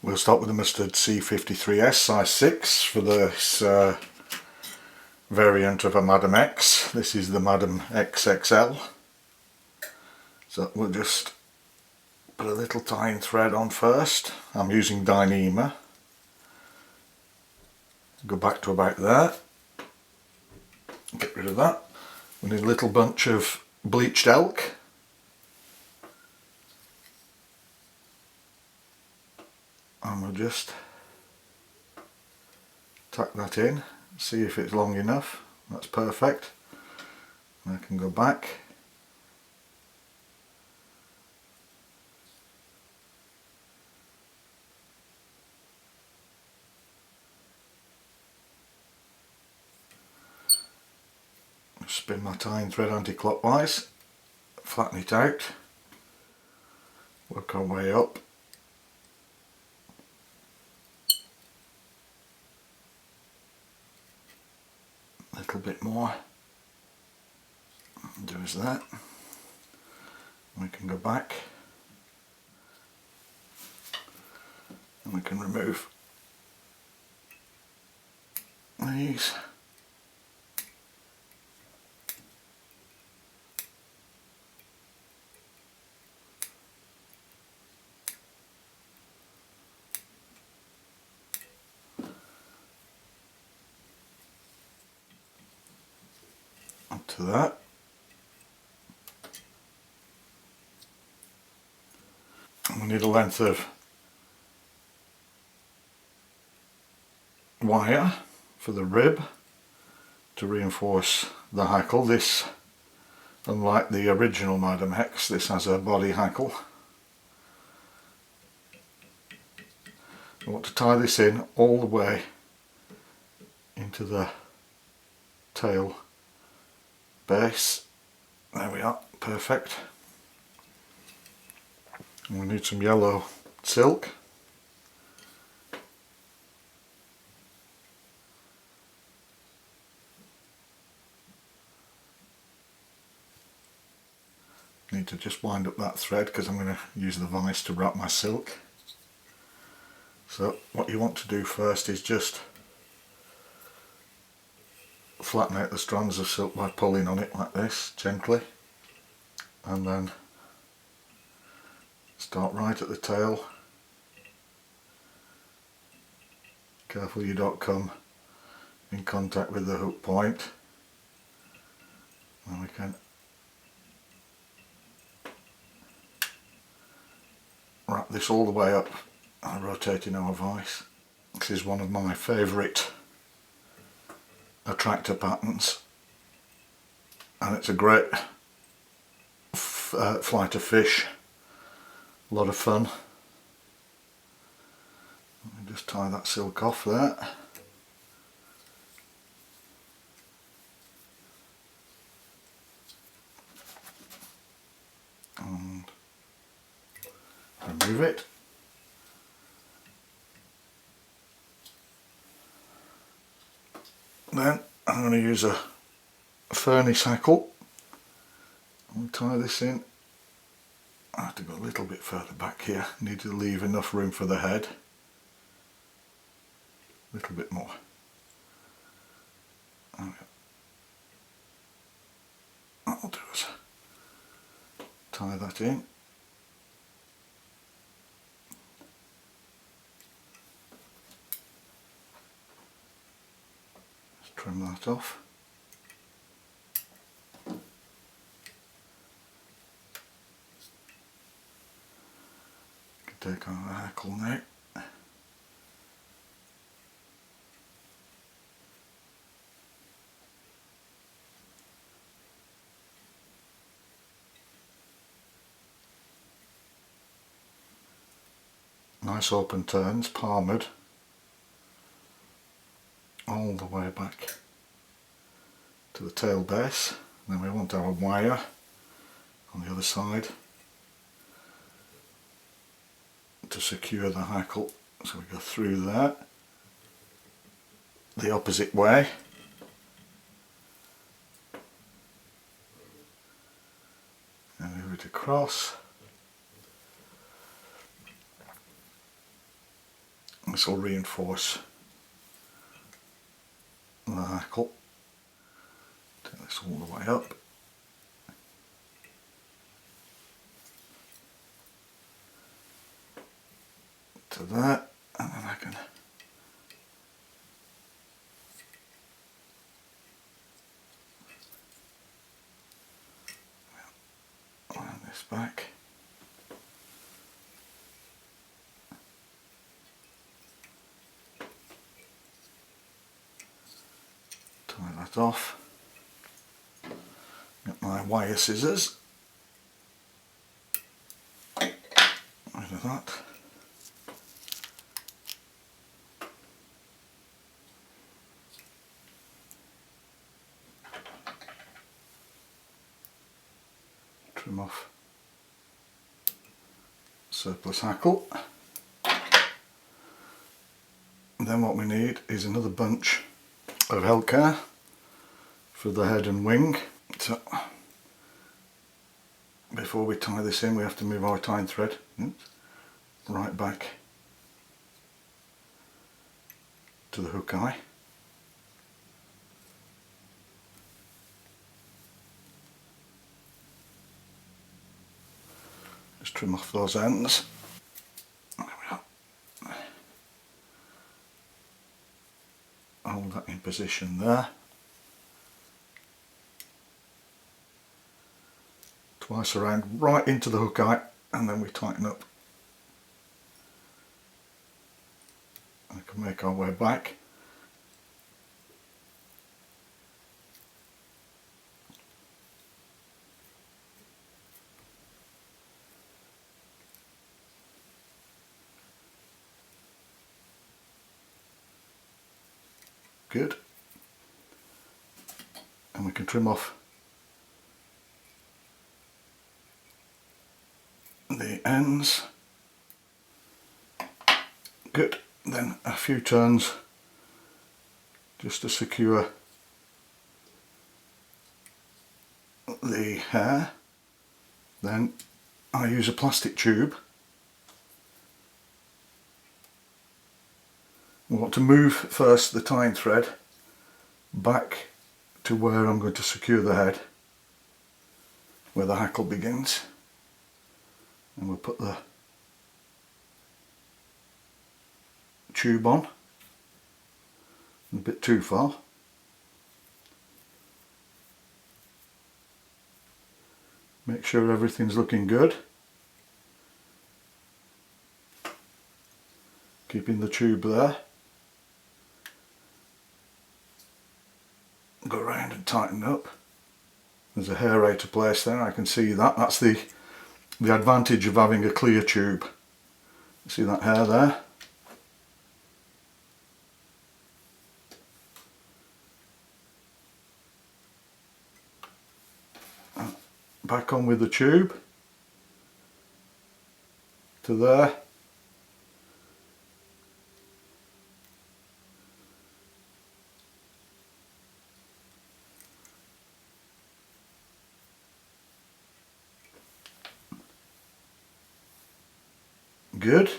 We'll start with the Mustard C53S size 6 for this variant of a Madam X. This is the Madam XXL. So we'll just put a little tying thread on first. I'm using Dyneema. Go back to about there. Get rid of that. We need a little bunch of bleached elk. And we'll just tack that in, see if it's long enough. That's perfect. And I can go back. Spin my tying thread anti-clockwise, flatten it out, work our way up. A little bit more, do as that. We can go back and we can remove these. To that. And we need a length of wire for the rib to reinforce the hackle. This, unlike the original Madam X, this has a body hackle. I want to tie this in all the way into the tail base. There we are, perfect. And we need some yellow silk. Need to just wind up that thread because I'm going to use the vise to wrap my silk. So what you want to do first is just flatten out the strands of silk by pulling on it like this, gently, and then start right at the tail. Careful you don't come in contact with the hook point, and we can wrap this all the way up and rotating our vise. This is one of my favourite attractor patterns, and it's a great flight of fish, a lot of fun. Let me just tie that silk off there. And remove it. Then I'm going to use a furnace hackle and tie this in. I have to go a little bit further back here, need to leave enough room for the head. A little bit more. What I'll do is tie that in. Trim that off. Can take our hackle now. Nice open turns, palmed, all the way back to the tail base. Then we want our wire on the other side to secure the hackle, so we go through that the opposite way, and move it across. This will reinforce the hackle. Take this all the way up. To that, and then I can line this back. Tie that off. Get my wire scissors. Rid of that. Trim off surplus hackle. And then what we need is another bunch of hellcat for the head and wing. So before we tie this in, we have to move our tying thread right back to the hook eye. Just trim off those ends. There we are. Hold that in position there. Twice around, right into the hook eye, and then we tighten up. And we can make our way back. Good. And we can trim off the ends. Good. Then a few turns just to secure the hair. Then I use a plastic tube. We want to move first the tying thread back to where I'm going to secure the head, where the hackle begins, and we'll put the tube on a bit too far. Make sure everything's looking good. Keeping the tube there. Go around and tighten up. There's a hair out of place there, I can see that. That's the advantage of having a clear tube. See that hair there? Back on with the tube to there. Good.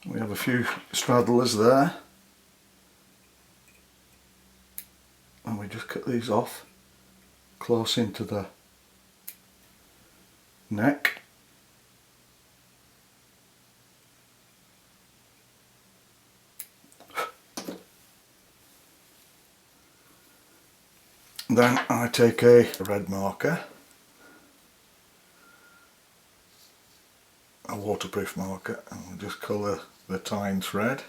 We have a few straddlers there, and we just cut these off close into the neck. Then I take a red marker, a waterproof marker, and we'll just colour the tying thread.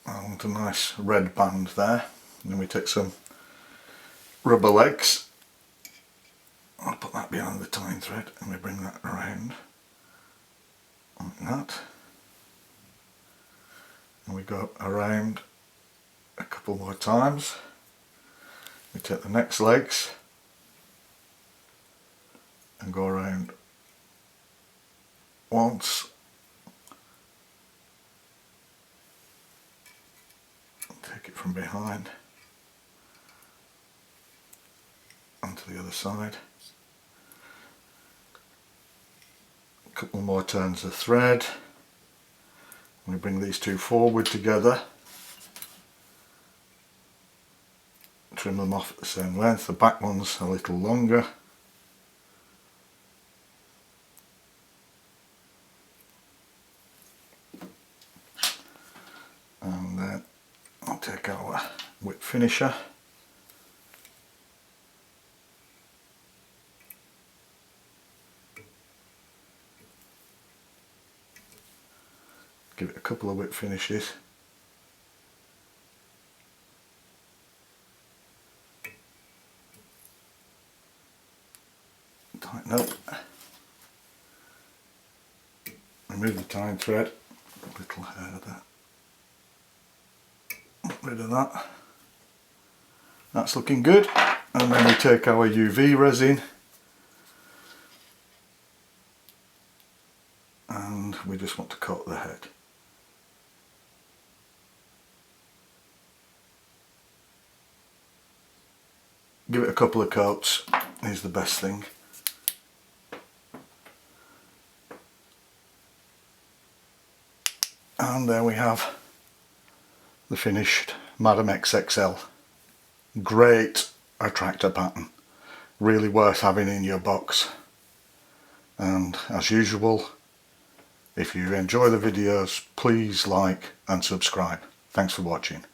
I want a nice red band there. And then we take some rubber legs. I'll put that behind the tying thread and we bring that around like that. And we go around a couple more times. We take the next legs and go around once. Take it from behind. to the other side. A couple more turns of thread. We bring these two forward together. Trim them off at the same length. The back one's a little longer. And then I'll take our whip finisher. Give it a couple of whip finishes. Tighten up. Remove the tying thread. A little hair there. Get rid of that. That's looking good. And then we take our UV resin and we just want to coat the head. Give it a couple of coats is the best thing. And there we have the finished Madam XXL. Great attractor pattern. Really worth having in your box. And as usual, if you enjoy the videos, please like and subscribe. Thanks for watching.